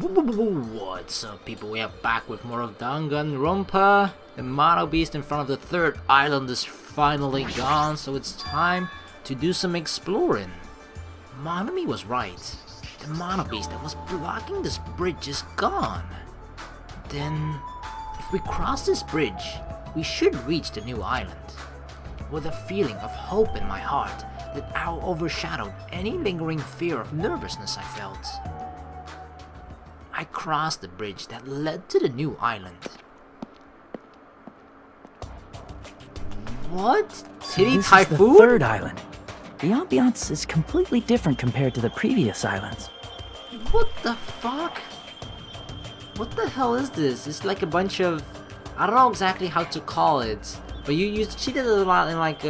What's up, people? We are back with more of Danganronpa. The Mono Beast in front of the third island is finally gone, so it's time to do some exploring. Monami was right. The Mono Beast that was blocking this bridge is gone. Then, if we cross this bridge, we should reach the new island. With a feeling of hope in my heart that overshadowed any lingering fear of nervousness I felt. I crossed the bridge that led to the new island. What? TITTY This Typhoon? is the third island. The ambiance is completely different compared to the previous islands. What the fuck? What the hell is this? It's like a bunch of... I don't know exactly how to call it. But she did it a lot in like...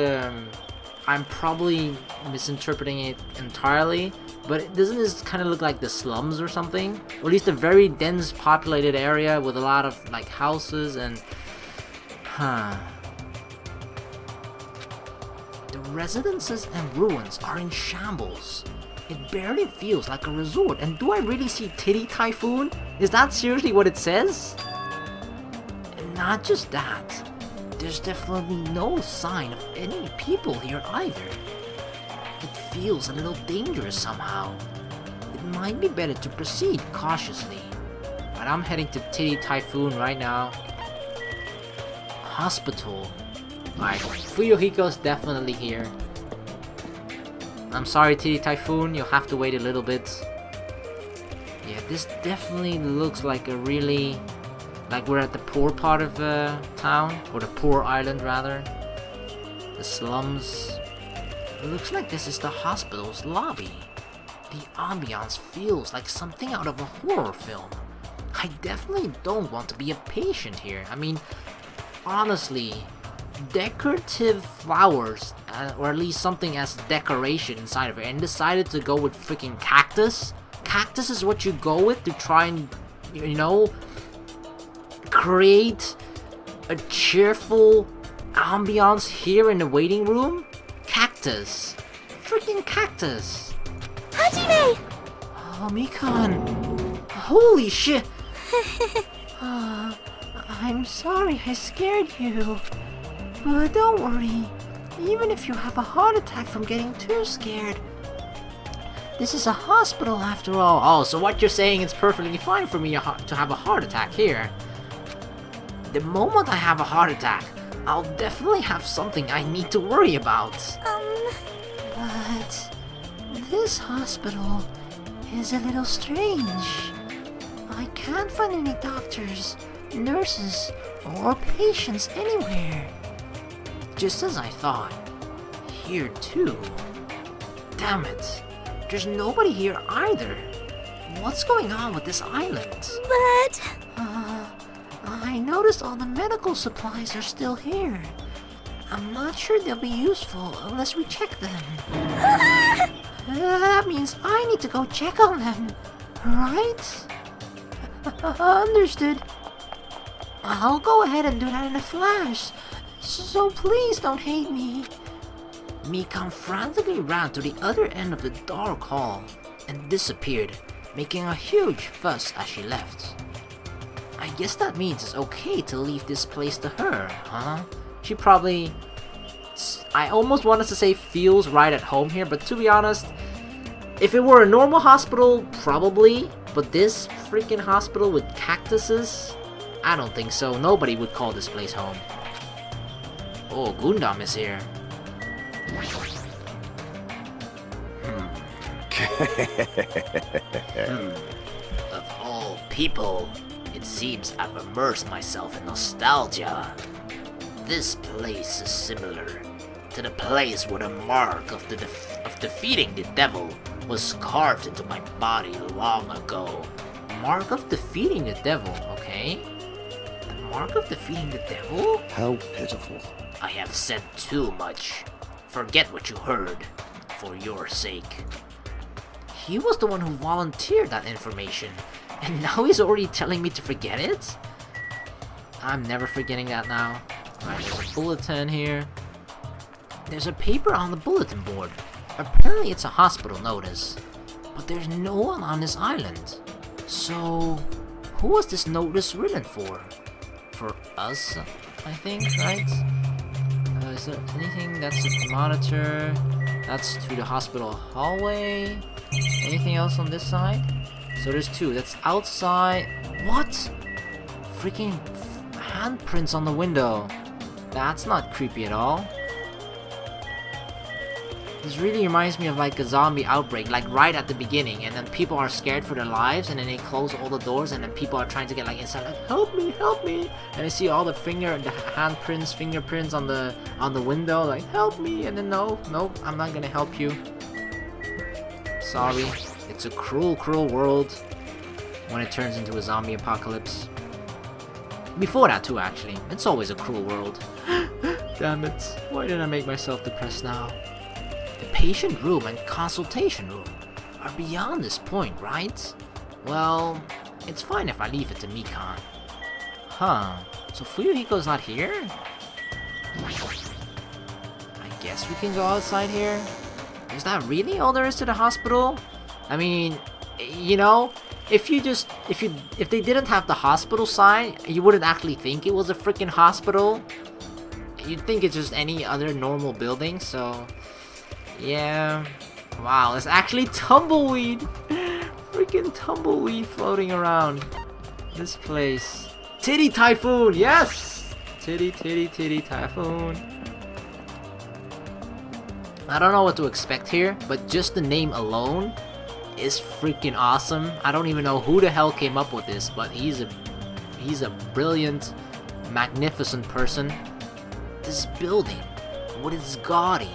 I'm probably misinterpreting it entirely. But doesn't this kind of look like the slums or something? Or at least a very dense populated area with a lot of like houses and... The residences and ruins are in shambles. It barely feels like a resort. And do I really see TITTY Typhoon? Is that seriously what it says? And not just that. There's definitely no sign of any people here either. It feels a little dangerous somehow. It might be better to proceed cautiously. But I'm heading to TITTY Typhoon right now. Hospital. Alright, Fuyuhiko's definitely here. I'm sorry, TITTY Typhoon, you'll have to wait a little bit. Yeah, this definitely looks like a really... like we're at the poor part of town, or the poor island rather. The slums. It looks like this is the hospital's lobby. The ambiance feels like something out of a horror film. I definitely don't want to be a patient here. I mean, honestly, decorative flowers, or at least something as decoration inside of it, and decided to go with freaking cactus. Cactus is what you go with to try and, you know, create a cheerful ambiance here in the waiting room? Cactus. Freaking cactus. Hajime! Oh, Mikan. Holy shit. I'm sorry I scared you. But don't worry. Even if you have a heart attack from getting too scared, this is a hospital after all. Oh, so what you're saying is perfectly fine for me to have a heart attack here. The moment I have a heart attack, I'll definitely have something I need to worry about. But this hospital is a little strange. I can't find any doctors, nurses, or patients anywhere. Just as I thought. Here too. Damn it. There's nobody here either. What's going on with this island? But... I noticed all the medical supplies are still here. I'm not sure they'll be useful unless we check them. That means I need to go check on them, right? Understood. I'll go ahead and do that in a flash, so please don't hate me. Mikan frantically ran to the other end of the dark hall and disappeared, making a huge fuss as she left. I guess that means it's okay to leave this place to her, huh? She probably... I almost wanted to say feels right at home here, but to be honest, if it were a normal hospital, probably. But this freaking hospital with cactuses? I don't think so. Nobody would call this place home. Oh, Gundam is here. Of all people... It seems I've immersed myself in nostalgia. This place is similar to the place where the mark of defeating the devil was carved into my body long ago. Mark of defeating the devil, okay? The mark of defeating the devil? How pitiful. I have said too much. Forget what you heard, for your sake. He was the one who volunteered that information. And now he's already telling me to forget it? I'm never forgetting that now. Alright, there's a bulletin here. There's a paper on the bulletin board. Apparently it's a hospital notice. But there's no one on this island. So, who was this notice written for? For us, I think, right? Is there anything? That's the monitor. That's to the hospital hallway. Anything else on this side? So there's two. That's outside. What? Freaking handprints on the window. That's not creepy at all. This really reminds me of like a zombie outbreak, like right at the beginning, and then people are scared for their lives, and then they close all the doors, and then people are trying to get like inside, like help me, and I see all the handprints, fingerprints on the window, like help me, and then no, I'm not gonna help you. Sorry, it's a cruel world when it turns into a zombie apocalypse. Before that too, actually, it's always a cruel world. Damn it, why did I make myself depressed now? The patient room and consultation room are beyond this point, right? Well, it's fine if I leave it to Mikan. Huh, so Fuyuhiko's not here? I guess we can go outside here? Is that really all there is to the hospital? I mean, you know, if they didn't have the hospital sign, you wouldn't actually think it was a freaking hospital. You'd think it's just any other normal building, so... yeah. Wow, it's actually tumbleweed! Freaking tumbleweed floating around this place. Titty Typhoon, yes! Titty Typhoon. I don't know what to expect here, but just the name alone is freaking awesome. I don't even know who the hell came up with this, but he's a brilliant, magnificent person. This building, with its gaudy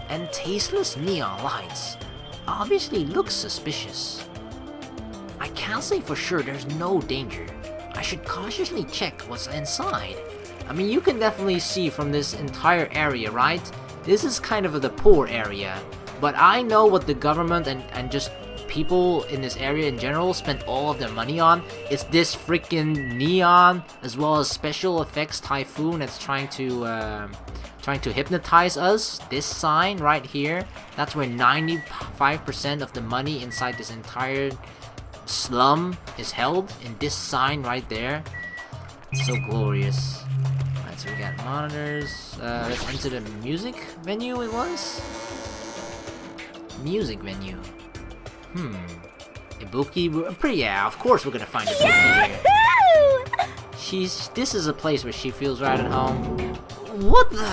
and tasteless neon lights, obviously looks suspicious. I can't say for sure there's no danger. I should cautiously check what's inside. I mean, you can definitely see from this entire area, right? This is kind of the poor area, but I know what the government and just people in this area in general spend all of their money on. It's this freaking neon, as well as special effects typhoon that's trying to hypnotize us. This sign right here, that's where 95% of the money inside this entire slum is held, in this sign right there. It's so glorious. Alright, so we got monitors. Let's enter the music venue. It was music venue. Ibuki, yeah, of course we're gonna find Ibuki here. This is a place where she feels right at home. What the?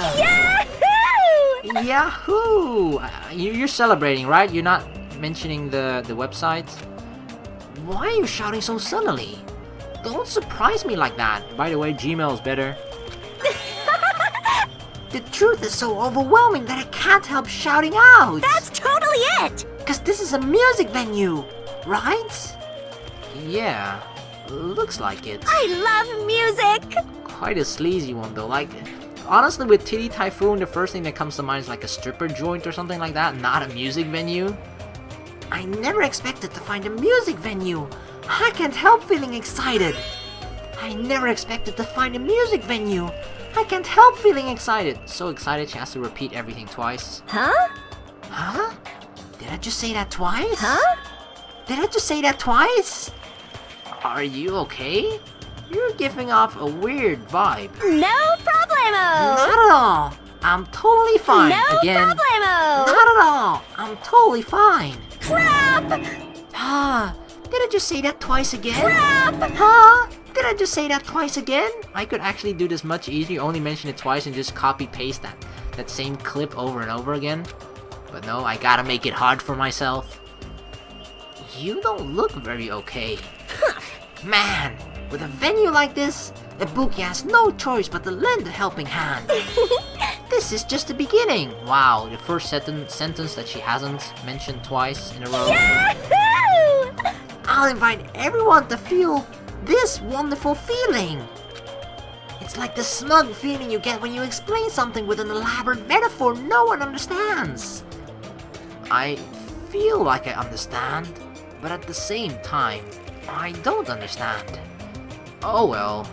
Yahoo! Yahoo! You're celebrating, right? You're not mentioning the website? Why are you shouting so suddenly? Don't surprise me like that. By the way, Gmail is better. The truth is so overwhelming that I can't help shouting out. That's totally it! Cause this is a music venue, right? Yeah, looks like it. I love music! Quite a sleazy one though. Like, honestly, with Titty Typhoon, the first thing that comes to mind is like a stripper joint or something like that, not a music venue. I never expected to find a music venue. I can't help feeling excited. I never expected to find a music venue. I can't help feeling excited. So excited she has to repeat everything twice. Huh? Huh? Did I just say that twice? Huh? Did I just say that twice? Are you okay? You're giving off a weird vibe. No problemo! Not at all. I'm totally fine. No Again. problemo! Not at all. I'm totally fine. Crap! Did I just say that twice again? Crap! Did I just say that twice again? I could actually do this much easier, only mention it twice and just copy paste that same clip over and over again. But no, I gotta make it hard for myself. You don't look very okay. Man, with a venue like this, Ibuki has no choice but to lend a helping hand. This is just the beginning. Wow, the first sentence that she hasn't mentioned twice in a row. Yahoo! I'll invite everyone to feel this wonderful feeling. It's like the smug feeling you get when you explain something with an elaborate metaphor no one understands. I feel like I understand, but at the same time, I don't understand. Oh well,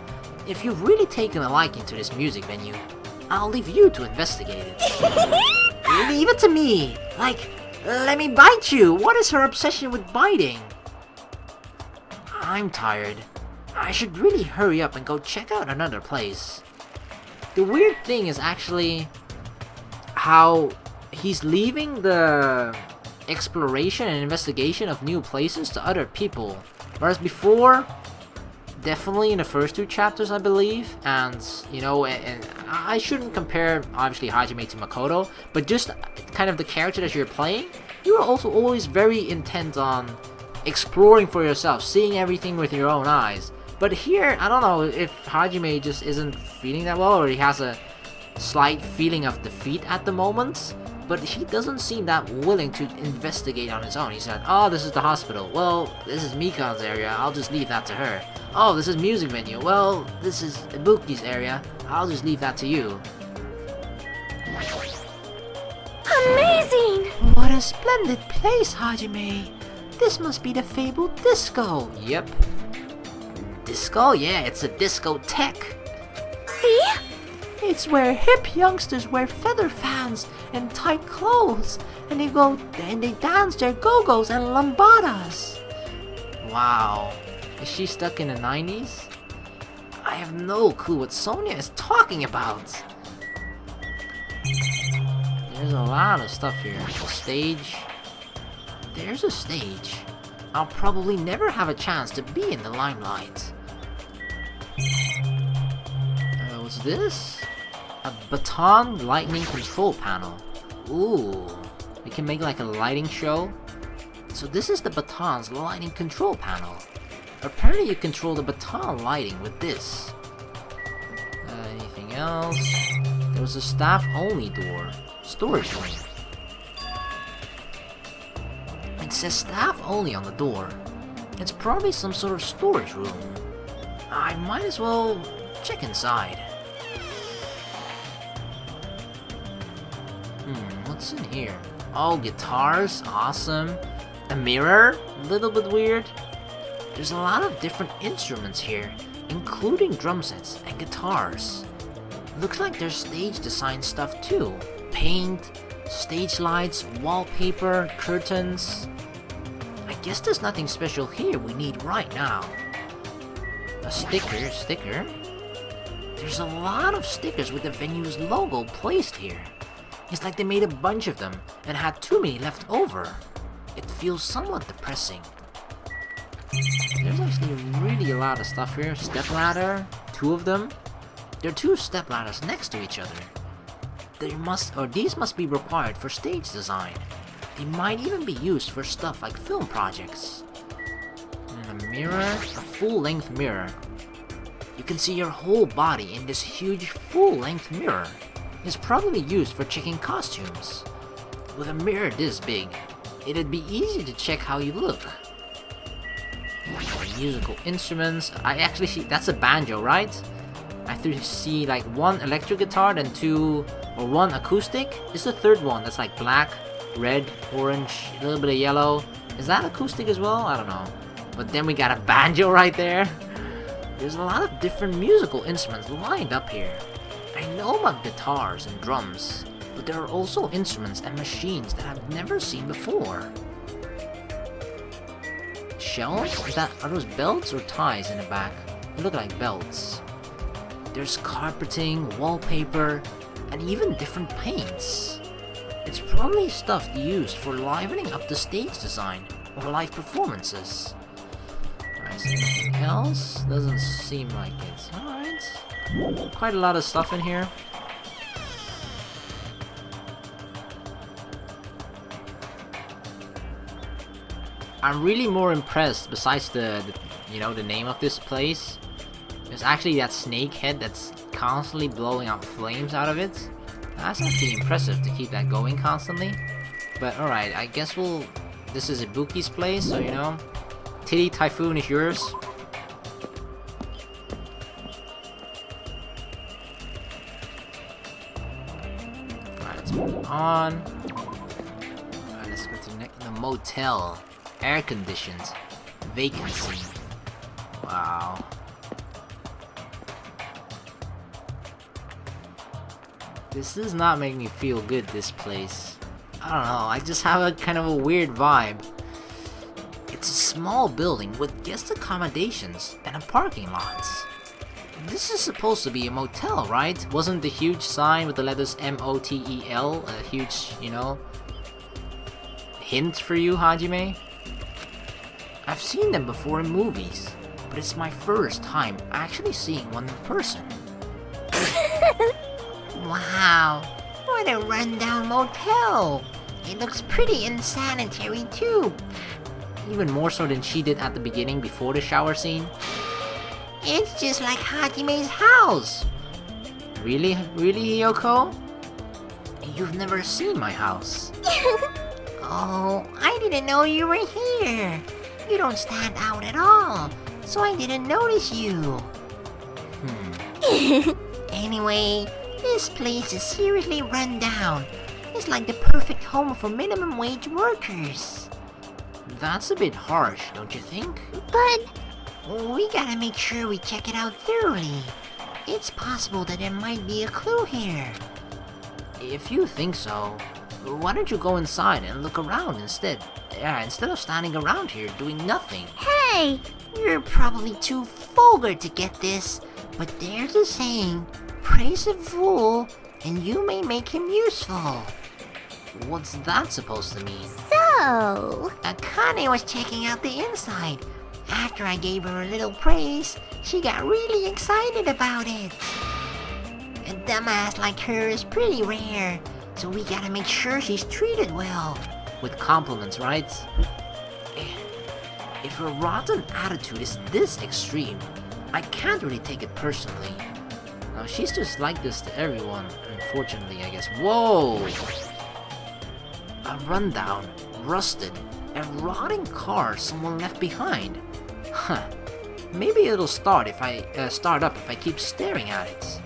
if you've really taken a liking to this music venue, I'll leave you to investigate it. Leave it to me! Like, let me bite you! What is her obsession with biting? I'm tired. I should really hurry up and go check out another place. The weird thing is actually how he's leaving the exploration and investigation of new places to other people. Whereas before, definitely in the first 2 chapters, I believe, and you know, and I shouldn't compare obviously Hajime to Makoto, but just kind of the character that you're playing, you are also always very intent on exploring for yourself, seeing everything with your own eyes. But here, I don't know if Hajime just isn't feeling that well, or he has a slight feeling of defeat at the moment, but he doesn't seem that willing to investigate on his own. He said, oh, this is the hospital. Well, this is Mikan's area. I'll just leave that to her. Oh, this is music venue. Well, this is Ibuki's area. I'll just leave that to you. Amazing! What a splendid place, Hajime. This must be the fabled disco. Yep. Disco? Yeah, it's a discotheque. See? It's where hip youngsters wear feather fans and tight clothes, and they dance their go-go's and lambadas. Wow. Is she stuck in the 90s? I have no clue what Sonia is talking about. There's a lot of stuff here. A stage. There's a stage. I'll probably never have a chance to be in the limelight. What's this? A baton lightning control panel. Ooh. We can make like a lighting show. So this is the baton's lighting control panel. Apparently you control the baton lighting with this. Anything else? There was a staff-only door. Storage room. It says staff only on the door. It's probably some sort of storage room. I might as well check inside. What's in here? Oh, guitars, awesome. A mirror, a little bit weird. There's a lot of different instruments here, including drum sets and guitars. Looks like there's stage design stuff too. Paint, stage lights, wallpaper, curtains. I guess there's nothing special here we need right now. A sticker. There's a lot of stickers with the venue's logo placed here. It's like they made a bunch of them and had too many left over. It feels somewhat depressing. There's actually really a lot of stuff here. Stepladder, 2 of them. There are 2 stepladders next to each other. These must be required for stage design. They might even be used for stuff like film projects. And a mirror, a full-length mirror. You can see your whole body in this huge full-length mirror. It's probably used for checking costumes. With a mirror this big, it'd be easy to check how you look. Musical instruments. I actually see that's a banjo, right? I see like 1 electric guitar, then 2 or 1 acoustic. It's the 3rd one that's like black, red, orange, a little bit of yellow. Is that acoustic as well? I don't know. But then we got a banjo right there. There's a lot of different musical instruments lined up here. I know about guitars and drums, but there are also instruments and machines that I've never seen before. Shelves? Are those belts or ties in the back? They look like belts. There's carpeting, wallpaper, and even different paints. It's probably stuff used for livening up the stage design or live performances. Alright, so anything else? Doesn't seem like it. Alright. Quite a lot of stuff in here. I'm really more impressed, besides the name of this place. There's actually that snake head that's constantly blowing out flames out of it. That's actually impressive to keep that going constantly. But alright, I guess this is Ibuki's place, so TITTY TYPHOON is yours. Alright, let's move on. Alright, let's go to the motel. Air conditioned. Vacancy. Wow. This does not make me feel good, this place. I don't know, I just have a kind of a weird vibe. It It's a small building with guest accommodations and a parking lot. This is supposed to be a motel, right? Wasn't the huge sign with the letters M-O-T-E-L a huge, hint for you, Hajime? I've seen them before in movies, but it's my first time actually seeing one in person. Wow, what a rundown motel! It looks pretty unsanitary too. Even more so than she did at the beginning before the shower scene. It's just like Hajime's house. Really, Hiyoko? You've never seen my house. Oh, I didn't know you were here. You don't stand out at all, so I didn't notice you. Anyway, this place is seriously run down. It's like the perfect home for minimum wage workers. That's a bit harsh, don't you think? But We gotta make sure we check it out thoroughly. It's possible that there might be a clue here. If you think so, why don't you go inside and look around instead? Yeah, instead of standing around here doing nothing. hey, You're probably too vulgar to get this, but there's a saying, praise a fool, and you may make him useful. What's that supposed to mean? so Akane was checking out the inside. After I gave her a little praise, she got really excited about it. A dumbass like her is pretty rare, so we gotta make sure she's treated well. With compliments, right? If her rotten attitude is this extreme, I can't really take it personally. Now, she's just like this to everyone, unfortunately, I guess. Whoa! A rundown, rusted, and rotting car someone left behind. Huh. Maybe it'll start up if I keep staring at it.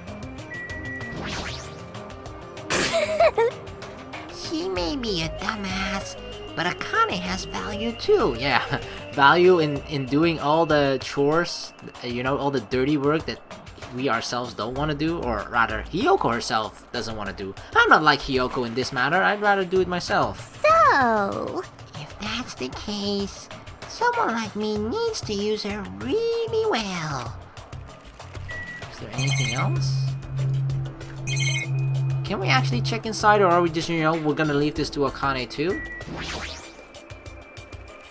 She may be a dumbass, but Akane has value too. Yeah, value in doing all the chores, all the dirty work that we ourselves don't want to do, or rather, Hiyoko herself doesn't want to do. I'm not like Hiyoko in this matter, I'd rather do it myself. so If that's the case, someone like me needs to use her really well. Is there anything else? Can we actually check inside, or are we just, we're gonna leave this to Akane too?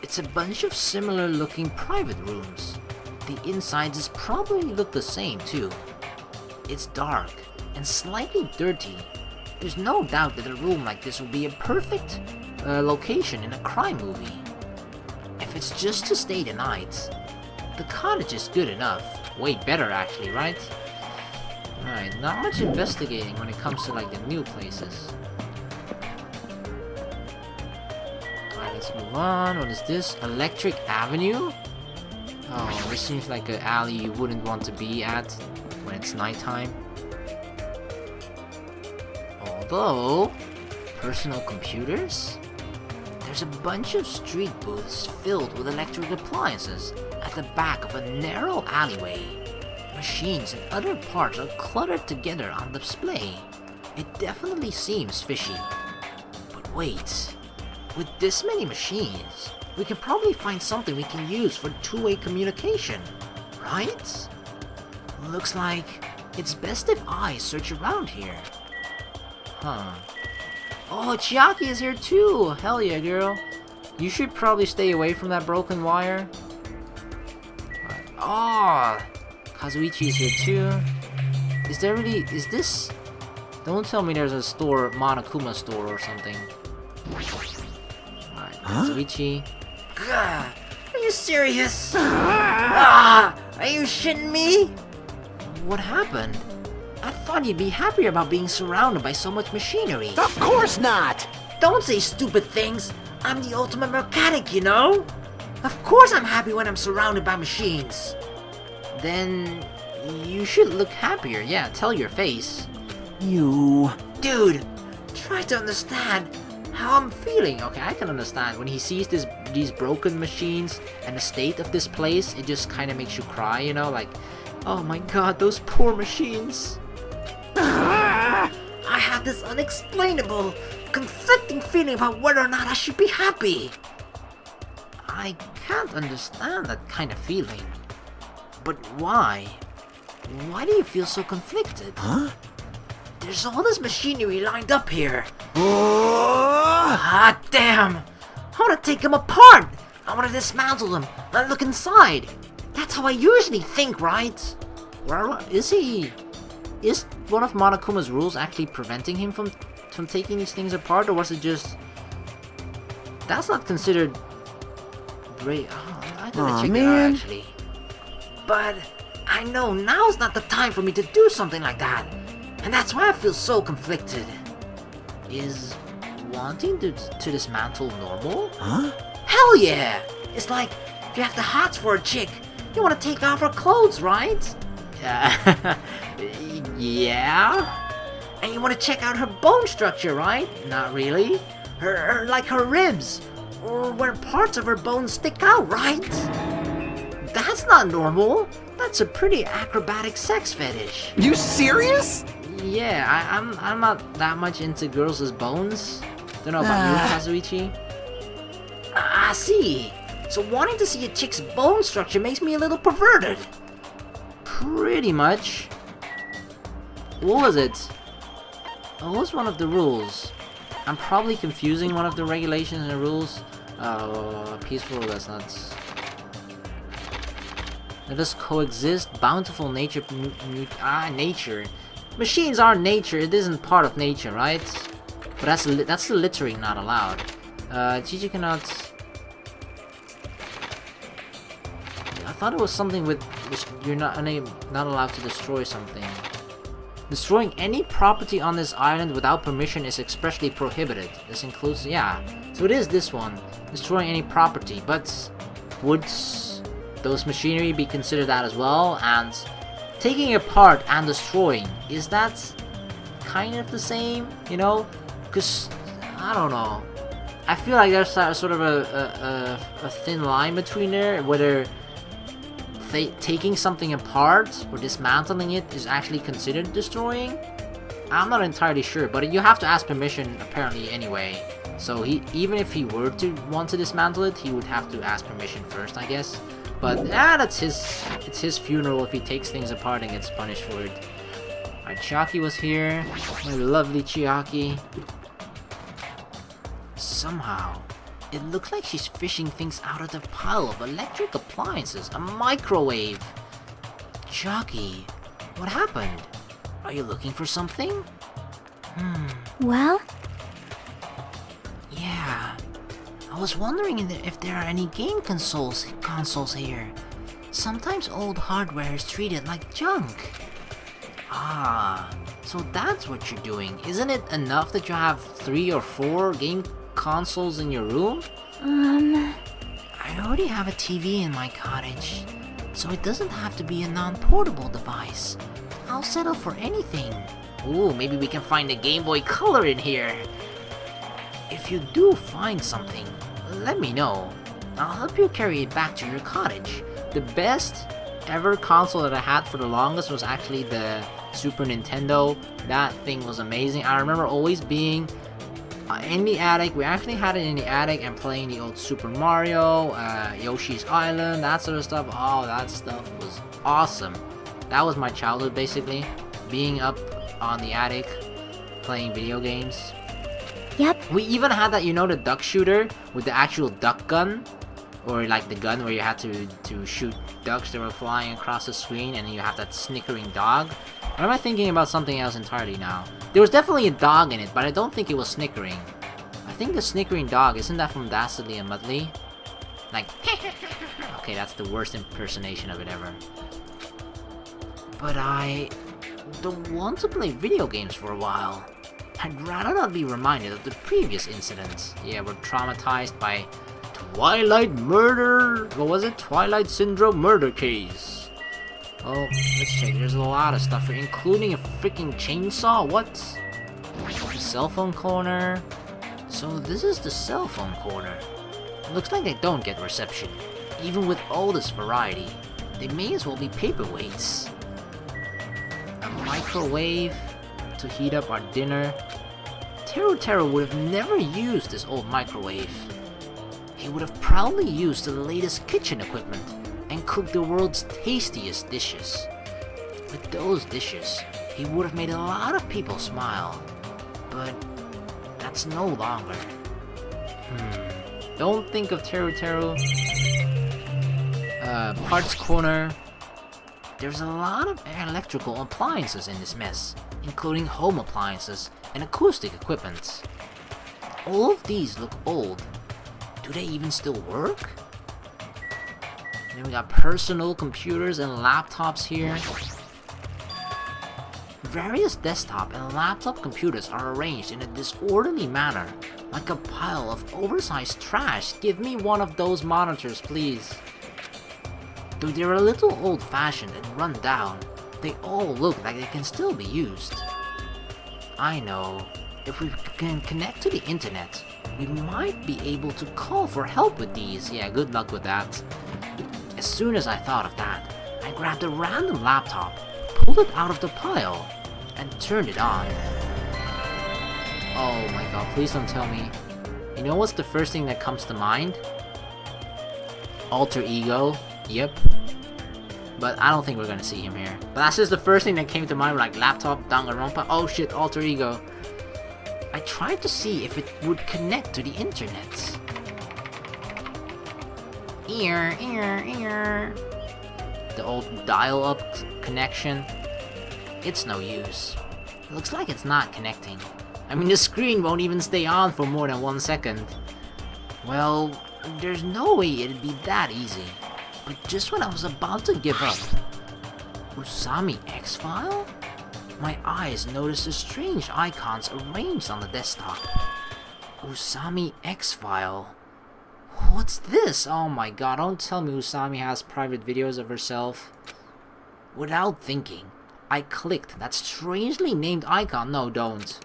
It's a bunch of similar looking private rooms. The insides probably look the same too. It's dark and slightly dirty. There's no doubt that a room like this would be a perfect location in a crime movie. If it's just to stay the night, the cottage is good enough. Way better actually, right? Alright, not much investigating when it comes to like the new places. Alright, let's move on. What is this? Electric Avenue? Oh, this seems like an alley you wouldn't want to be at when it's nighttime. Although, personal computers? There's a bunch of street booths filled with electric appliances at the back of a narrow alleyway. Machines and other parts are cluttered together on display. It definitely seems fishy. But wait, with this many machines, we can probably find something we can use for two-way communication, right? Looks like it's best if I search around here. Huh. Oh, Chiaki is here too! Hell yeah, girl. You should probably stay away from that broken wire. Right. Oh! Kazuichi is here too. Is this... Don't tell me there's a store, Monokuma store or something. Alright, Kazuichi. Gah, are you serious? Are you shitting me? What happened? I thought you'd be happy about being surrounded by so much machinery. Of course not! Don't say stupid things. I'm the ultimate mechanic, you know? Of course I'm happy when I'm surrounded by machines. Then you should look happier. Yeah, tell your face. You... Dude, try to understand how I'm feeling. Okay, I can understand. When he sees these broken machines and the state of this place, it just kind of makes you cry, like, oh my god, those poor machines. I have this unexplainable, conflicting feeling about whether or not I should be happy. I can't understand that kind of feeling. But why? Why do you feel so conflicted? Huh? There's all this machinery lined up here. Ah, damn! I want to take them apart! I want to dismantle them and look inside! That's how I usually think, right? Where is he? Is one of Monokuma's rules actually preventing him from taking these things apart, or was it just... That's not considered... Great. Oh, I gotta check it out, actually. But I know now's not the time for me to do something like that. And that's why I feel so conflicted. Is wanting to dismantle normal? Huh? Hell yeah! It's like, if you have the hots for a chick, you want to take off her clothes, right? Yeah? And you want to check out her bone structure, right? Not really. Like her ribs, or where parts of her bones stick out, right? That's not normal. That's a pretty acrobatic sex fetish. You serious? Yeah, I'm not that much into girls' bones. Don't know about you, Kazuichi. I see. So wanting to see a chick's bone structure makes me a little perverted. Pretty much. What was it? What was one of the rules? I'm probably confusing one of the regulations and rules. Peaceful, that's not... Let us coexist. Bountiful nature... nature. Machines are nature. It isn't part of nature, right? But that's the littering not allowed. Gigi cannot... I thought it was something with which you're not allowed to destroy something. Destroying any property on this island without permission is expressly prohibited. This includes, yeah. So it is this one. Destroying any property, but would those machinery be considered that as well? And taking apart and destroying, is that kind of the same? You know? Because, I don't know. I feel like there's sort of a thin line between there, whether taking something apart or dismantling it is actually considered destroying. I'm not entirely sure, but you have to ask permission apparently anyway. So even if he were to want to dismantle it, he would have to ask permission first, I guess. But it's his funeral if he takes things apart and gets punished for it. Alright, Chiaki was here. My lovely Chiaki. Somehow, it looks like she's fishing things out of the pile of electric appliances. A microwave. Chiaki, what happened? Are you looking for something? Well, Yeah. I was wondering if there are any game consoles here. Sometimes old hardware is treated like junk. Ah, so that's what you're doing. Isn't it enough that you have 3 or 4 game consoles in your room? I already have a TV in my cottage, so it doesn't have to be a non-portable device. I'll settle for anything. Ooh, maybe we can find a Game Boy Color in here. If you do find something, let me know. I'll help you carry it back to your cottage. The best ever console that I had for the longest was actually the Super Nintendo. That thing was amazing. I remember always being in the attic. We actually had it in the attic and playing the old Super Mario, Yoshi's Island, that sort of stuff. Oh, that stuff was awesome. That was my childhood basically. Being up on the attic, playing video games. yep. We even had that, you know, the duck shooter with the actual duck gun, or like the gun where you had to shoot ducks that were flying across the screen, and then you have that snickering dog. Or am I thinking about something else entirely now? There was definitely a dog in it, but I don't think it was snickering. I think the snickering dog, isn't that from Dastardly and Mudley? Like, okay, that's the worst impersonation of it ever. But I don't want to play video games for a while. I'd rather not be reminded of the previous incident. Yeah, we're traumatized by Twilight Murder... What was it? Twilight Syndrome murder case. Oh, let's check. There's a lot of stuff here, including a freaking chainsaw. What? The cell phone corner. So this is the cell phone corner. It looks like they don't get reception. Even with all this variety, they may as well be paperweights. A microwave to heat up our dinner. Teru would have never used this old microwave. he would have proudly used the latest kitchen equipment and cooked the world's tastiest dishes. With those dishes, he would have made a lot of people smile. But that's no longer. Don't think of Teru Teru. Parts Corner. There's a lot of electrical appliances in this mess, including home appliances and acoustic equipment. All of these look old. Do they even still work? Then we got personal computers and laptops here. Various desktop and laptop computers are arranged in a disorderly manner, like a pile of oversized trash. Give me one of those monitors, please. Though they're a little old-fashioned and run down, they all look like they can still be used. I know, if we can connect to the internet, we might be able to call for help with these. Yeah, good luck with that. As soon as I thought of that, I grabbed a random laptop, pulled it out of the pile, and turned it on. Oh my god, please don't tell me. You know what's the first thing that comes to mind? Alter Ego. Yep. But I don't think we're gonna see him here. But that's just the first thing that came to mind, like laptop, Danganronpa. Oh shit, Alter Ego. I tried to see if it would connect to the internet. The old dial-up connection. It's no use. It looks like it's not connecting. I mean, the screen won't even stay on for more than 1 second. Well, there's no way it'd be that easy. But just when I was about to give up, Usami X-File? My eyes noticed the strange icons arranged on the desktop. Usami X-File. What's this? Oh my god, don't tell me Usami has private videos of herself. Without thinking, I clicked that strangely named icon. No, don't.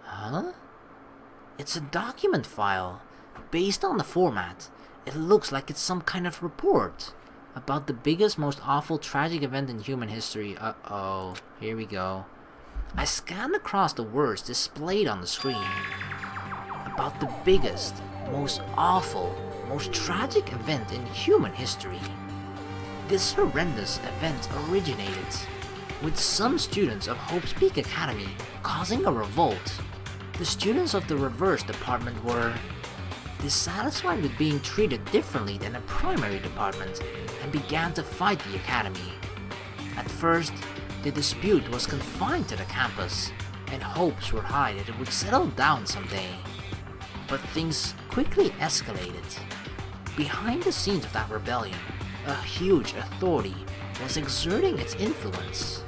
Huh? It's a document file. Based on the format, it looks like it's some kind of report about the biggest, most awful, tragic event in human history. Uh-oh, here we go. I scanned across the words displayed on the screen. About the biggest, most awful, most tragic event in human history. This horrendous event originated with some students of Hope's Peak Academy causing a revolt. The students of the reverse department were dissatisfied with being treated differently than a primary department and began to fight the academy. At first, the dispute was confined to the campus, and hopes were high that it would settle down someday. But things quickly escalated. Behind the scenes of that rebellion, a huge authority was exerting its influence.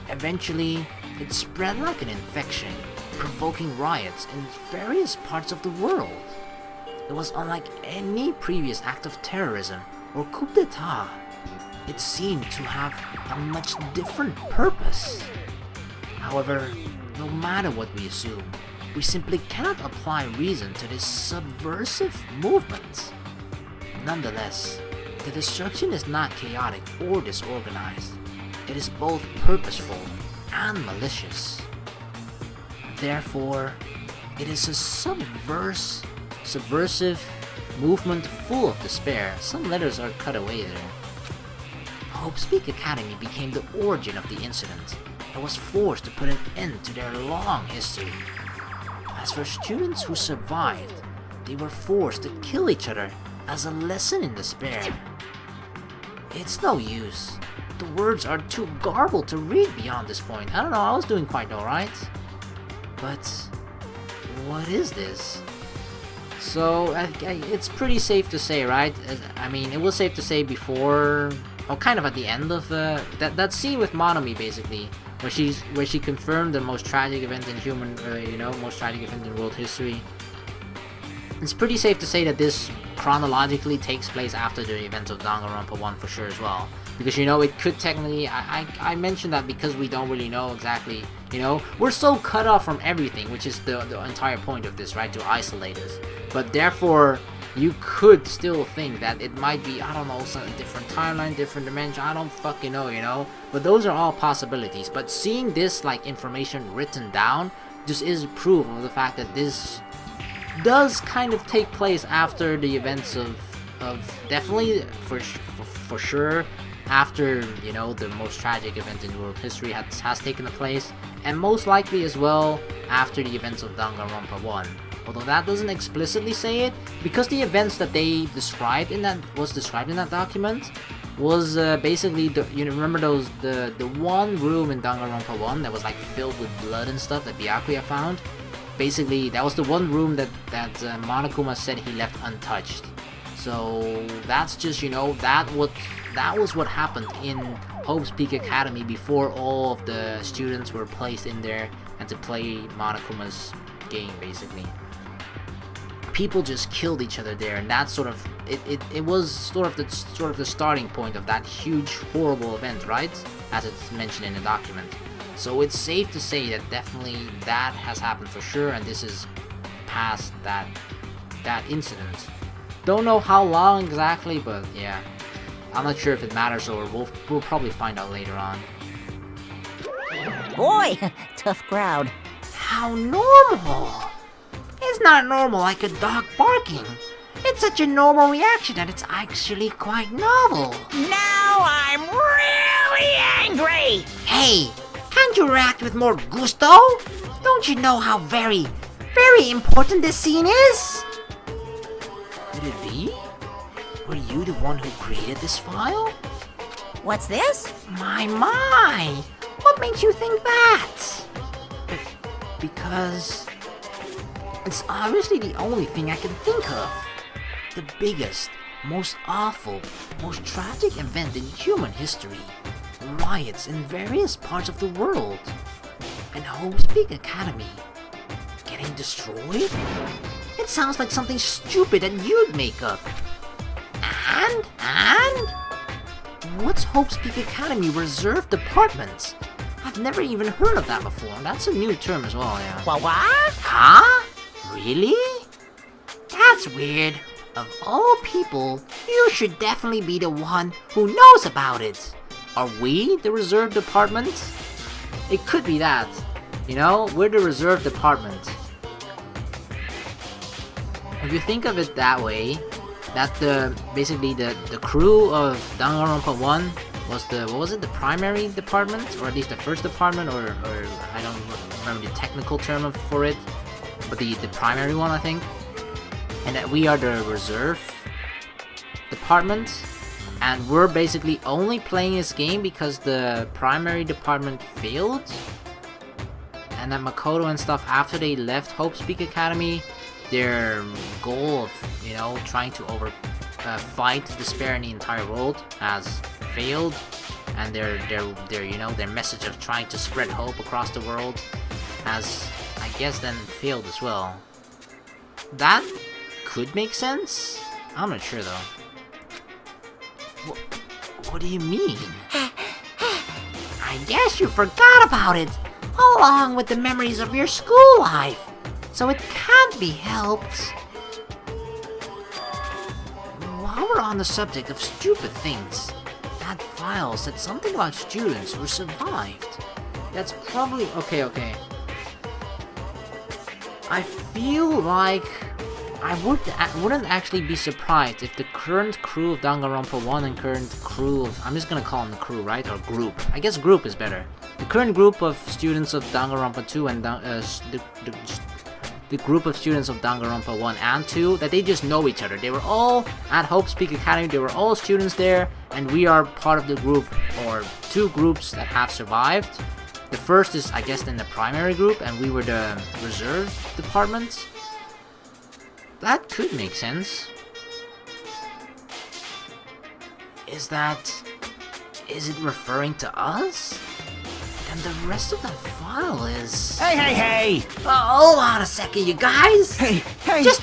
Eventually, it spread like an infection, provoking riots in various parts of the world. It was unlike any previous act of terrorism or coup d'etat. It seemed to have a much different purpose. However, no matter what we assume, we simply cannot apply reason to this subversive movement. Nonetheless, the destruction is not chaotic or disorganized. It is both purposeful and malicious. Therefore, it is a subversive movement full of despair. Some letters are cut away there. Hope's Peak Academy became the origin of the incident and was forced to put an end to their long history. As for students who survived, they were forced to kill each other as a lesson in despair. It's no use. The words are too garbled to read beyond this point. I don't know, I was doing quite alright. But what is this? So, it's pretty safe to say, right? I mean, it was safe to say before, or kind of at the end of that scene with Monomi, basically, where she confirmed the most tragic event in human, most tragic event in world history. It's pretty safe to say that this chronologically takes place after the events of Danganronpa 1 for sure as well. Because, it could technically, I mentioned that because we don't really know exactly, we're so cut off from everything, which is the entire point of this, right, to isolate us. But therefore, you could still think that it might be, I don't know, some different timeline, different dimension, I don't fucking know, But those are all possibilities. But seeing this, information written down, just is proof of the fact that this does kind of take place after the events of definitely for sure after, you know, the most tragic event in world history has taken place, and most likely as well after the events of Danganronpa 1. Although that doesn't explicitly say it, because the events that they described in that document was basically you remember the one room in Danganronpa 1 that was like filled with blood and stuff that Byakuya found. Basically, that was the one room that Monokuma said he left untouched. So that's just, you know, that was what happened in Hope's Peak Academy before all of the students were placed in there and to play Monokuma's game, basically. People just killed each other there, and that's sort of it was sort of the starting point of that huge horrible event, right? As it's mentioned in the document. So it's safe to say that definitely that has happened for sure, and this is past that incident. Don't know how long exactly, but yeah, I'm not sure if it matters, or we'll probably find out later on. Boy, tough crowd. How normal! It's not normal like a dog barking. It's such a normal reaction that it's actually quite novel. Now I'm really angry! Hey, can't you react with more gusto? Don't you know how very, very important this scene is? Could it be? Were you the one who created this file? What's this? My! What makes you think that? Because it's obviously the only thing I can think of. The biggest, most awful, most tragic event in human history. Riots in various parts of the world. And Hope's Peak Academy getting destroyed? It sounds like something stupid that you'd make up. And? What's Hope's Peak Academy Reserve Department? I've never even heard of that before. That's a new term as well, yeah. What? Huh? Really? That's weird. Of all people, you should definitely be the one who knows about it. Are we the Reserve Department? It could be that. You know, we're the Reserve Department. If you think of it that way, that basically the crew of Danganronpa 1 was the primary department, or at least the first department, or I don't remember the technical term for it, but the primary one, I think. And that we are the reserve department, and we're basically only playing this game because the primary department failed, and that Makoto and stuff, after they left Hope's Peak Academy, their goal of, you know, trying to fight despair in the entire world has failed, and their you know, their message of trying to spread hope across the world has, I guess, then failed as well. That could make sense? I'm not sure though. What do you mean? I guess you forgot about it, along with the memories of your school life, so it can't be helped. While we're on the subject of stupid things, that file said something about students who survived. That's probably... Okay. I feel like I wouldn't actually be surprised if the current crew of Danganronpa 1 and current crew of... I'm just gonna call them the crew, right? Or group. I guess group is better. The current group of students of Danganronpa 2 and the group of students of Danganronpa 1 and 2, that they just know each other. They were all at Hope's Peak Academy, they were all students there, and we are part of the group, or two groups that have survived. The first is, I guess, then the primary group, and we were the reserve department. That could make sense. Is it referring to us? And the rest of the file is... Hey! Hold on a second, you guys! Hey! Just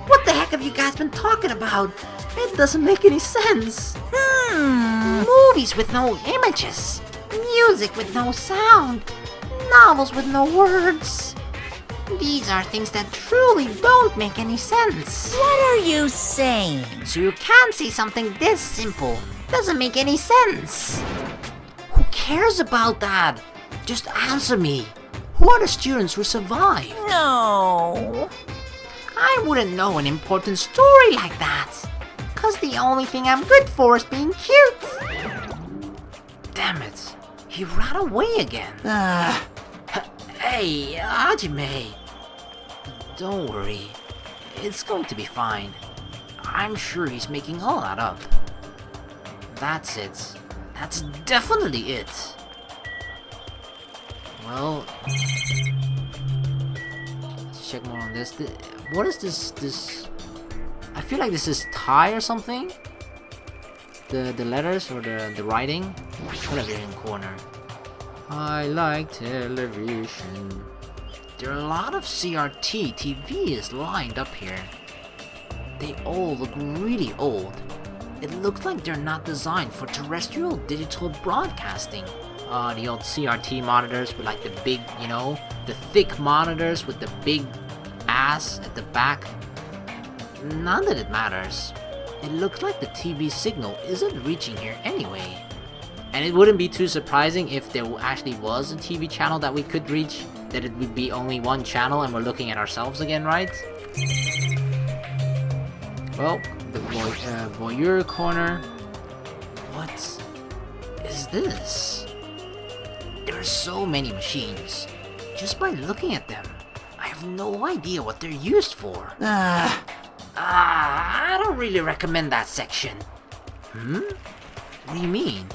what the heck have you guys been talking about? It doesn't make any sense. Movies with no images, music with no sound, novels with no words. These are things that truly don't make any sense. What are you saying? So you can't say something this simple doesn't make any sense. Who cares about that? Just answer me. Who are the students who survived? No. I wouldn't know an important story like that. Cause the only thing I'm good for is being cute. Damn it. He ran away again. Hey, Hajime. Don't worry. It's going to be fine. I'm sure he's making all that up. That's it. That's definitely it. Well, let's check more on this. What is this? I feel like this is Thai or something. The letters or the writing. Whatever in the corner. I like television. There are a lot of CRT TVs lined up here. They all look really old. It looks like they're not designed for terrestrial digital broadcasting. The old CRT monitors with like the big, you know, the thick monitors with the big ass at the back. None of it matters. It looks like the TV signal isn't reaching here anyway. And it wouldn't be too surprising if there actually was a TV channel that we could reach, that it would be only one channel and we're looking at ourselves again, right? Well, the voyeur corner. What is this? There are so many machines. Just by looking at them, I have no idea what they're used for. I don't really recommend that section. What do you mean?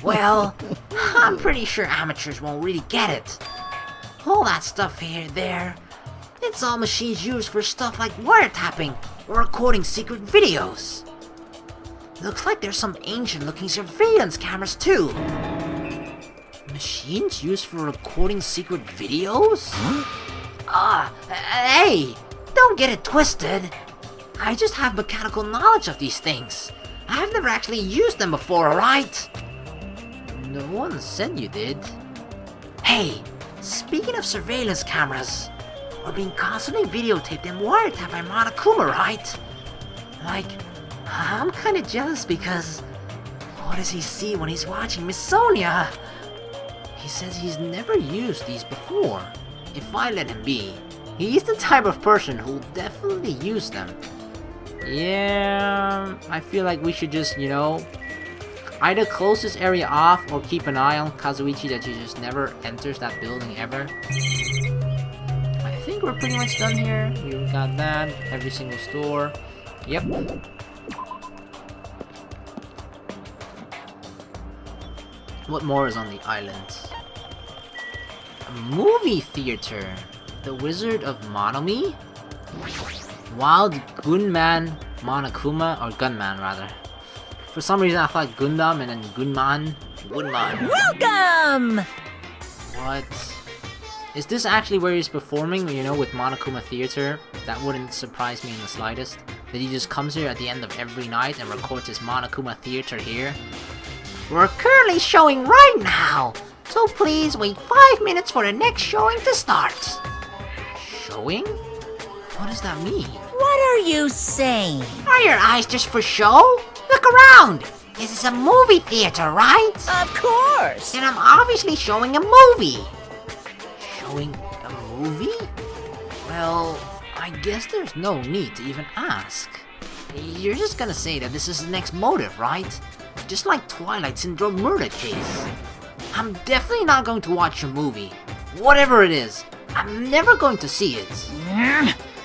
Well, I'm pretty sure amateurs won't really get it. All that stuff there, it's all machines used for stuff like wiretapping or recording secret videos. Looks like there's some ancient looking surveillance cameras too. Machines used for recording secret videos? Hey, don't get it twisted. I just have mechanical knowledge of these things. I've never actually used them before, alright? No one said you did. Hey, speaking of surveillance cameras, we're being constantly videotaped and wiretapped by Monokuma, right? Like, I'm kinda jealous because what does he see when he's watching Miss Sonia? He says he's never used these before. If I let him be, he's the type of person who'll definitely use them. Yeah, I feel like we should just, you know, either close this area off or keep an eye on Kazuichi that he just never enters that building ever. I think we're pretty much done here. We got that, every single store. Yep. What more is on the island? A movie theater. The Wizard of Monomi? Wild Gunman Monokuma, or Gunman rather. For some reason I thought Gundam and then Gunman. Welcome! What? Is this actually where he's performing, you know, with Monokuma Theater? That wouldn't surprise me in the slightest. That he just comes here at the end of every night and records his Monokuma Theater here. We're currently showing right now, so please wait 5 minutes for the next showing to start. Showing? What does that mean? What are you saying? Are your eyes just for show? Look around! This is a movie theater, right? Of course! And I'm obviously showing a movie. Showing a movie? Well, I guess there's no need to even ask. You're just gonna say that this is the next motive, right? Just like Twilight Syndrome murder case. I'm definitely not going to watch your movie. Whatever it is, I'm never going to see it.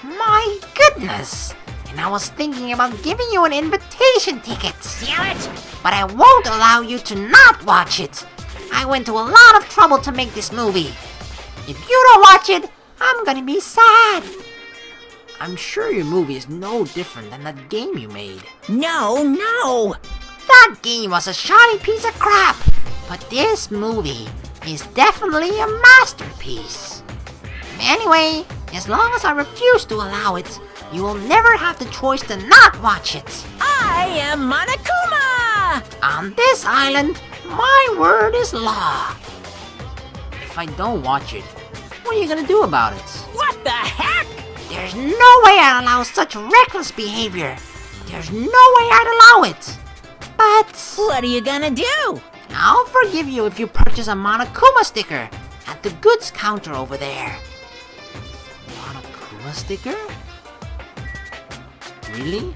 My goodness! And I was thinking about giving you an invitation ticket. Damn it! But I won't allow you to not watch it. I went to a lot of trouble to make this movie. If you don't watch it, I'm gonna be sad. I'm sure your movie is no different than that game you made. No! That game was a shoddy piece of crap. But this movie is definitely a masterpiece. Anyway, as long as I refuse to allow it, you will never have the choice to not watch it. I am Monokuma! On this island, my word is law. If I don't watch it, what are you gonna do about it? What the heck? There's no way I'd allow such reckless behavior. There's no way I'd allow it. But What are you gonna do? I'll forgive you if you purchase a Monokuma sticker at the goods counter over there. Monokuma sticker? Really?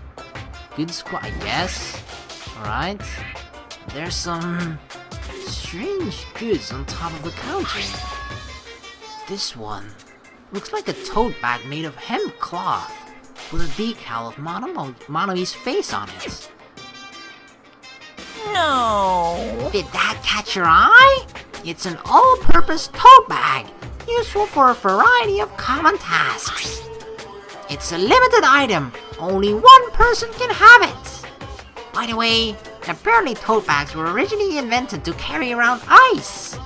Good squad, I guess. Alright. There's some strange goods on top of the counter. This one looks like a tote bag made of hemp cloth with a decal of Monoi's face on it. No. Did that catch your eye? It's an all-purpose tote bag, useful for a variety of common tasks. It's a limited item. Only one person can have it. By the way, apparently tote bags were originally invented to carry around ice.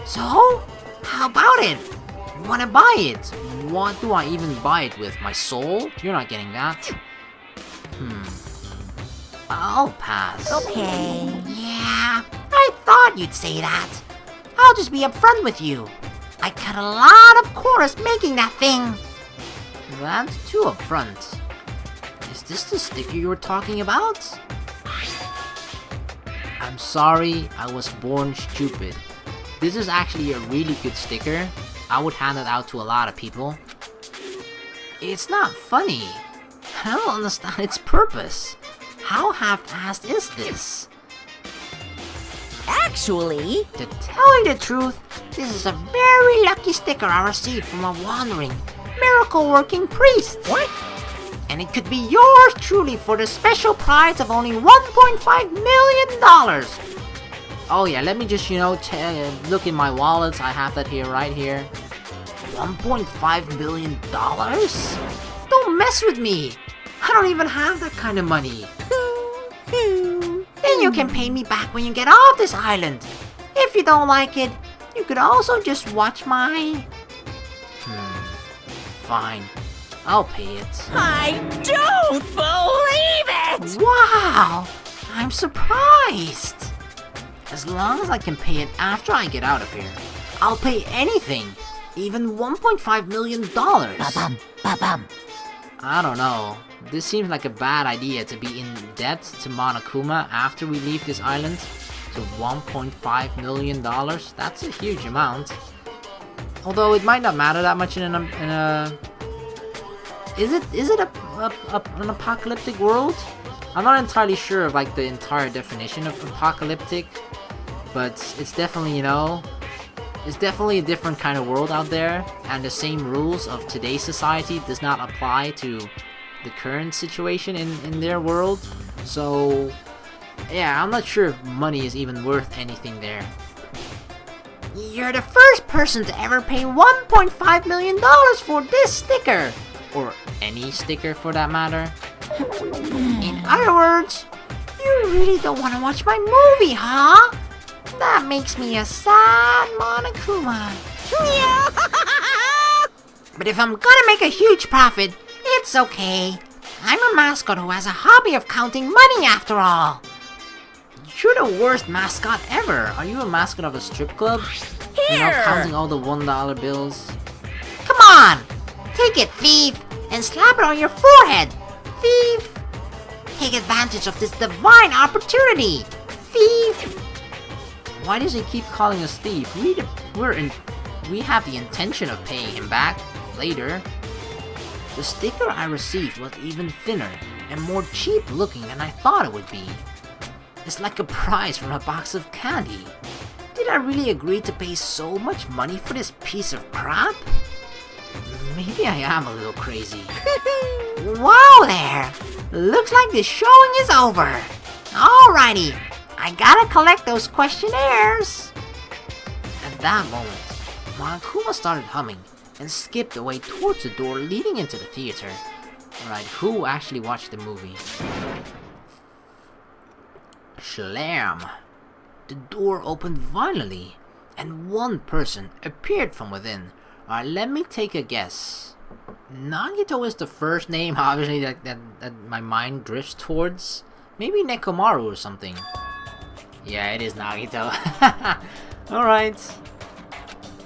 So, how about it? Wanna buy it? What do I even buy it with? My soul? You're not getting that. I'll pass. Okay. Yeah, I thought you'd say that. I'll just be upfront with you. I cut a lot of corners making that thing. That's too upfront. Is this the sticker you were talking about? I'm sorry, I was born stupid. This is actually a really good sticker. I would hand it out to a lot of people. It's not funny. I don't understand its purpose. How half-assed is this? Actually, To tell you the truth, this is a very lucky sticker I received from a wandering, miracle-working priest. What? And it could be yours truly for the special prize of only $1.5 million. Oh yeah, let me just, look in my wallets. I have that here, right here. $1.5 million? Don't mess with me. I don't even have that kind of money. Then you can pay me back when you get off this island. If you don't like it, you could also just watch my... Fine. I'll pay it. I don't believe it! Wow! I'm surprised. As long as I can pay it after I get out of here, I'll pay anything. Even $1.5 million. Ba-bum, ba-bum. I don't know. This seems like a bad idea to be in debt to Monokuma after we leave this island. To $1.5 million. That's a huge amount. Although it might not matter that much in a Is it an apocalyptic world? I'm not entirely sure of like the entire definition of apocalyptic, but it's definitely, it's definitely a different kind of world out there, and the same rules of today's society does not apply to the current situation in their world. So yeah, I'm not sure if money is even worth anything there. You're the first person to ever pay $1.5 million for this sticker. Or any sticker for that matter. In other words, you really don't want to watch my movie, huh? That makes me a sad Monokuma. But if I'm gonna make a huge profit, it's okay. I'm a mascot who has a hobby of counting money after all. You're the worst mascot ever. Are you a mascot of a strip club? Here! Counting all the $1 bills. Come on! Take it, thief! And slap it on your forehead! Thief! Take advantage of this divine opportunity! Thief! Why does he keep calling us thief? We have the intention of paying him back later. The sticker I received was even thinner and more cheap looking than I thought it would be. It's like a prize from a box of candy. Did I really agree to pay so much money for this piece of crap? Maybe I am a little crazy. Wow there! Looks like the showing is over. Alrighty, I gotta collect those questionnaires. At that moment, Monokuma started humming and skipped away towards the door leading into the theater. Alright, who actually watched the movie? Slam! The door opened violently, and one person appeared from within. Alright, let me take a guess. Nagito is the first name, obviously, that my mind drifts towards. Maybe Nekomaru or something. Yeah, it is Nagito. Alright.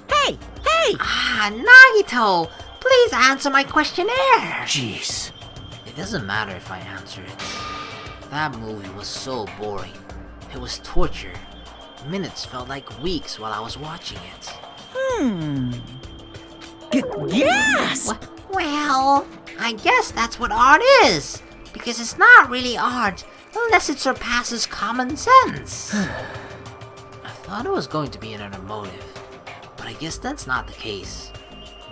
Hey! Hey! Ah, Nagito! Please answer my questionnaire! Jeez. It doesn't matter if I answer it. That movie was so boring. It was torture. Minutes felt like weeks while I was watching it. Yes! Well, I guess that's what art is, because it's not really art unless it surpasses common sense. I thought it was going to be another motive, but I guess that's not the case.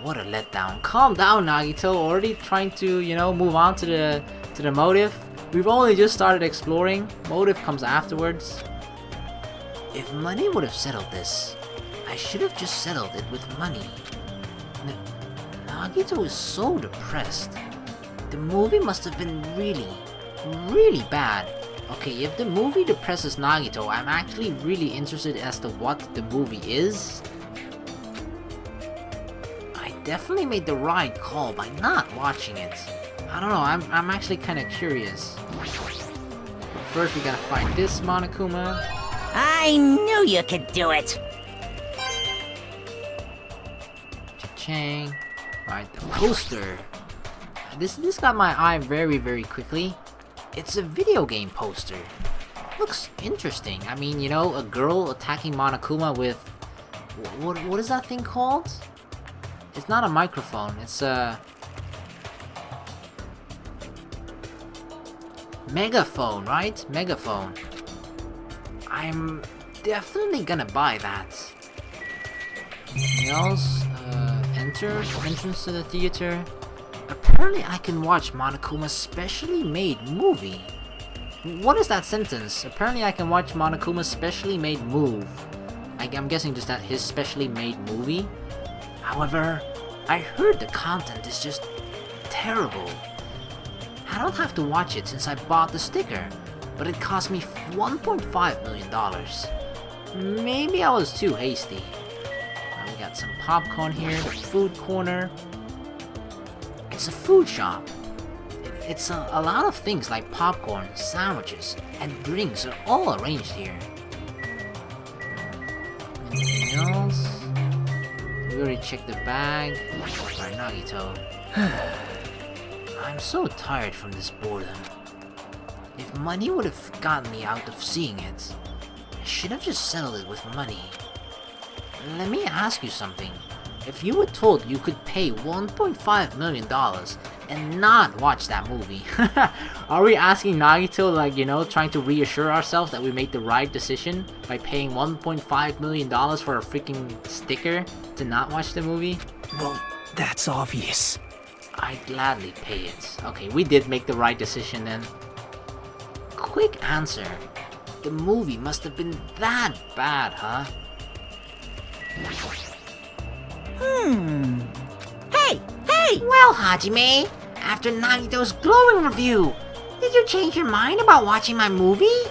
What a letdown. Calm down, Nagito. Already trying to, move on to the motive. We've only just started exploring. Motive comes afterwards. If money would have settled this, I should have just settled it with money. Nagito is so depressed. The movie must have been really, really bad. Okay, if the movie depresses Nagito, I'm actually really interested as to what the movie is. I definitely made the right call by not watching it. I don't know, I'm actually kind of curious. First, we gotta find this Monokuma. I knew you could do it. Cha-ching. Alright, the poster. This got my eye very, very quickly. It's a video game poster. Looks interesting. I mean, a girl attacking Monokuma with... What is that thing called? It's not a microphone, it's a... megaphone, right? Megaphone. I'm definitely gonna buy that. Anything else? Entrance to the theater. Apparently I can watch Monokuma's specially made movie. What is that sentence? Apparently I can watch Monokuma's specially made move. I'm guessing just that his specially made movie. However, I heard the content is just terrible. I don't have to watch it since I bought the sticker, but it cost me $1.5 million. Maybe I was too hasty. We got some popcorn here, the food corner. It's a food shop. It's a lot of things like popcorn, sandwiches, and drinks are all arranged here. Anything else? We already checked the bag. Alright, Nagito. I'm so tired from this boredom. If money would have gotten me out of seeing it, I should have just settled it with money. Let me ask you something. If you were told you could pay $1.5 million and not watch that movie, are we asking Nagito, trying to reassure ourselves that we made the right decision by paying $1.5 million for a freaking sticker to not watch the movie? Well, that's obvious. I'd gladly pay it. Okay, we did make the right decision then. Quick answer. The movie must have been that bad, huh? Hey! Well, Hajime, after Nagito's glowing review, did you change your mind about watching my movie?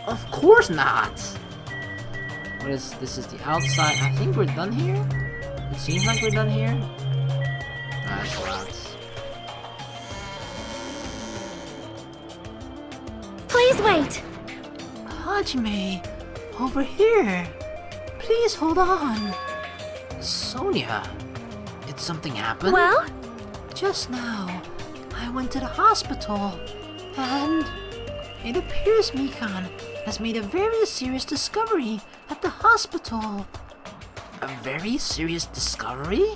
Of course not. This is the outside. I think we're done here. It seems like we're done here. That's right. Please wait. Hajime, over here. Please hold on. Sonia, did something happen? Well, Just now, I went to the hospital, and it appears Mikan has made a very serious discovery at the hospital. A very serious discovery?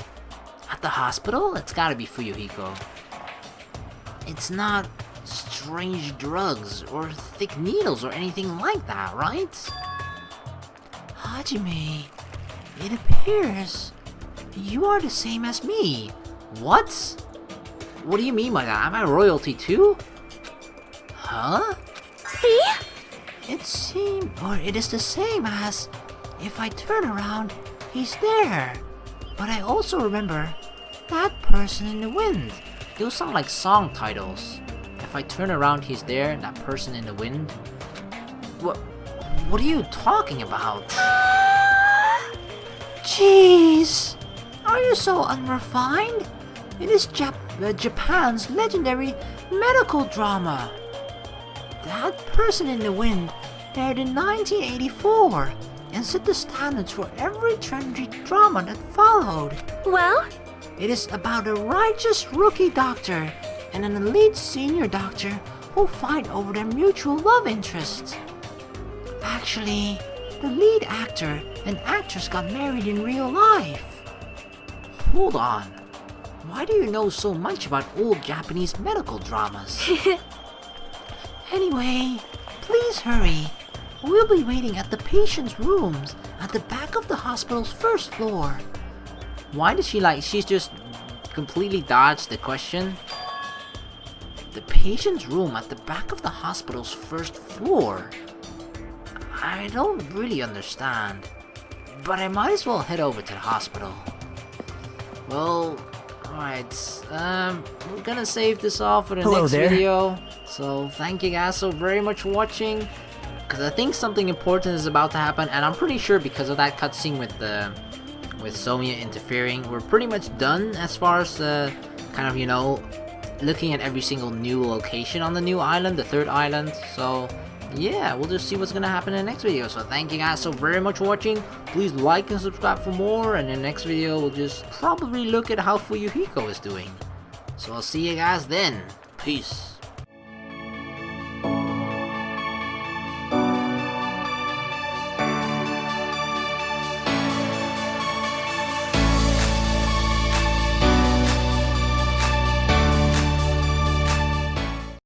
At the hospital? It's gotta be Fuyuhiko. It's not strange drugs or thick needles or anything like that, right? Hajime, it appears you are the same as me. What? What do you mean by that? Am I royalty too? Huh? see? It is the same as, if I turn around, he's there. But I also remember, that person in the wind. Those sound like song titles. If I turn around, he's there, that person in the wind. What are you talking about? Jeez! Are you so unrefined? It is Japan's legendary medical drama. That person in the wind aired in 1984 and set the standards for every trendy drama that followed. Well, It is about a righteous rookie doctor and an elite senior doctor who fight over their mutual love interests. Actually, the lead actor and actress got married in real life. Hold on. Why do you know so much about old Japanese medical dramas? Anyway, please hurry. We'll be waiting at the patient's rooms at the back of the hospital's first floor. Why does she's just completely dodged the question? The patient's room at the back of the hospital's first floor? I don't really understand, but I might as well head over to the hospital. Well, alright, we're gonna save this off for the Hello next there. video. So thank you guys so very much for watching, because I think something important is about to happen, and I'm pretty sure because of that cutscene with Sonya interfering, we're pretty much done as far as kind of, you know, looking at every single new location on the new island, the third island. So yeah, we'll just see what's gonna happen in the next video. So thank you guys so very much for watching. Please like and subscribe for more, and in the next video we'll just probably look at how Fuyuhiko is doing. So I'll see you guys then. Peace.